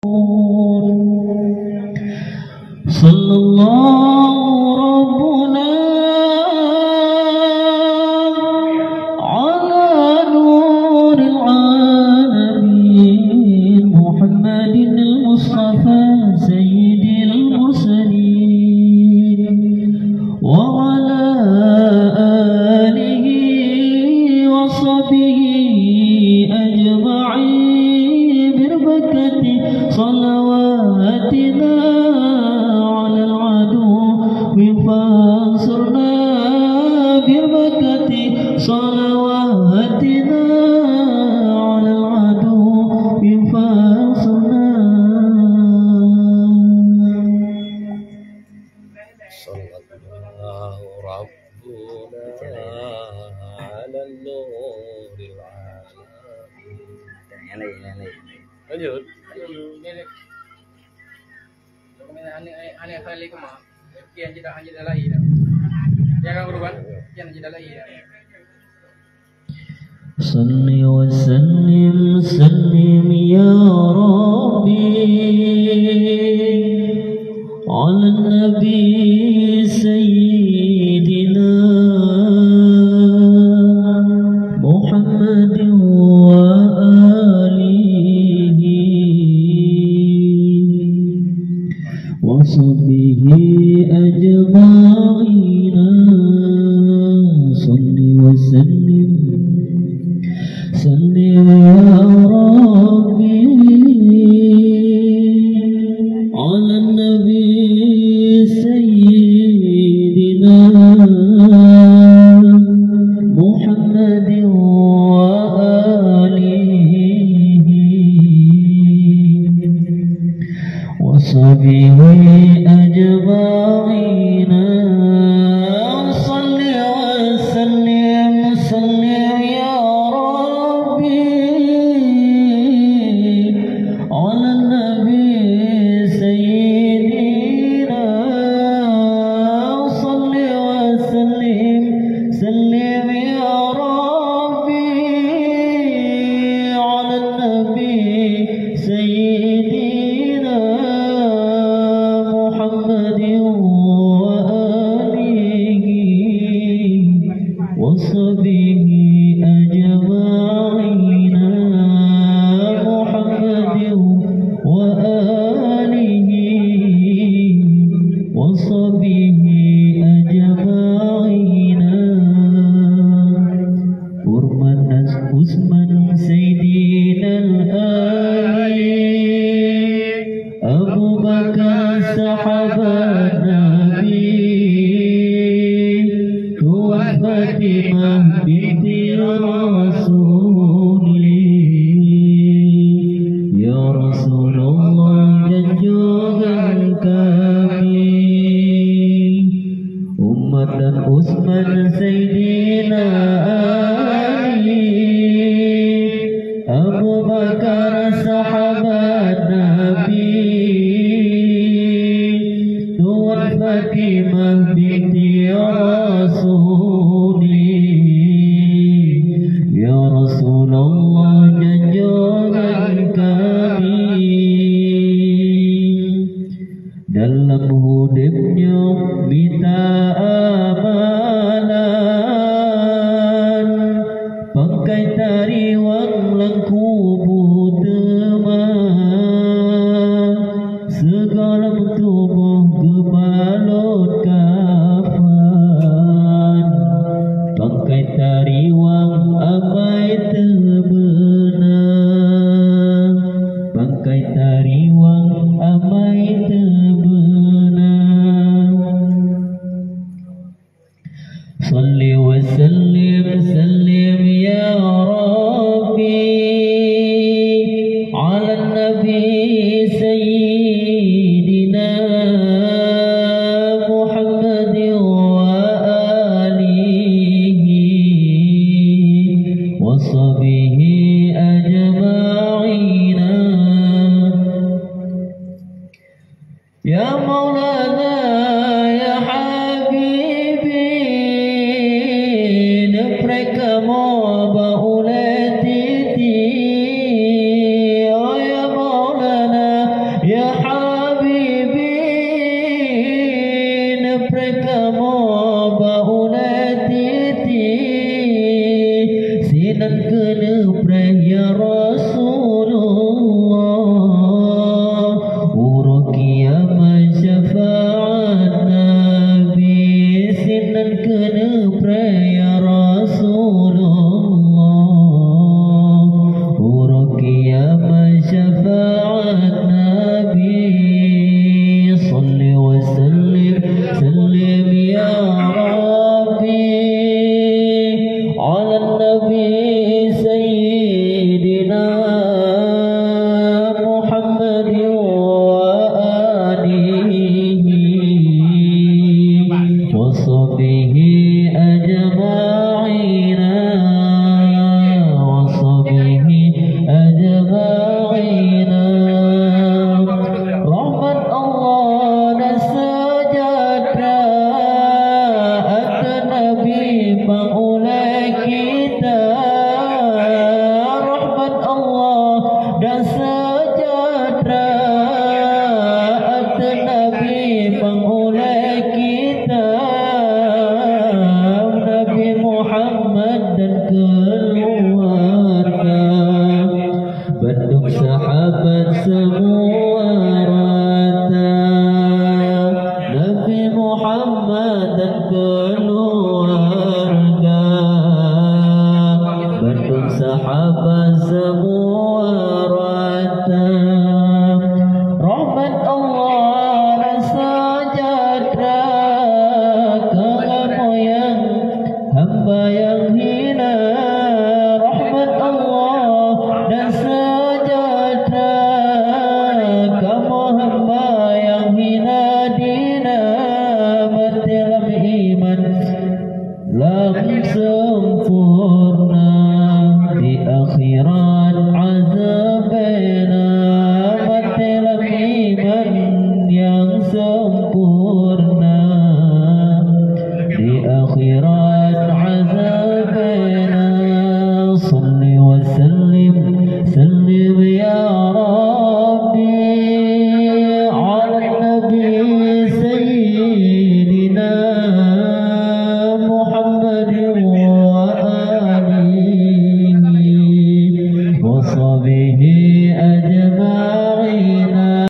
صلى الله ربنا على نور العالمين محمد المصطفى سيد المرسلين وعلى آله وصحبه أجمعين بركة صلواتنا على العدو فانصرنا بركة صلواتنا على العدو فانصرنا. صلى الله ربنا على النور العالمين. lanjut. Aneh kali kemah. Kian tidak hanya lagi dah. Jangan berubah. Kian tidak lagi dah. صلي وسلم سلم يا ربي على النبي سيدنا محمد وآله وصحبه أجمعين. صلي وسلم سلم يا ربي على النبي سيدنا محمد وآله وصحبه أجمعين. صل وسلم سلم يا على النبي سيدنا صل وسلم سلم يا ربي على النبي سيدنا محمد وآله وصحبه أجمعين. وآله وصحبه أجمعين. Urman Usman Sayyidina al-Ali Abu Bakar sahabat Nabi Tuan Fatimah binti Rasulullah. Ya Rasulullah junjungan kami umat dan Utsman Sayyidina Ali Abu Bakar sahabat Nabi Tuan Fatimah binti Rasulullah. Ya Rasulullah junjungan dalam hidupnya minta amalan pakai tariwang langku budema segala tubuh kebalut kafan pakai tariwang amai terbenam pakai tariwang amai صلي وسلم سلم يا ربي على النبي سيدنا محمد وآله وصحبه أجمعين. يا مولانا يا حبيبي mereka mau baulati oh ya Maulana Sahabat semua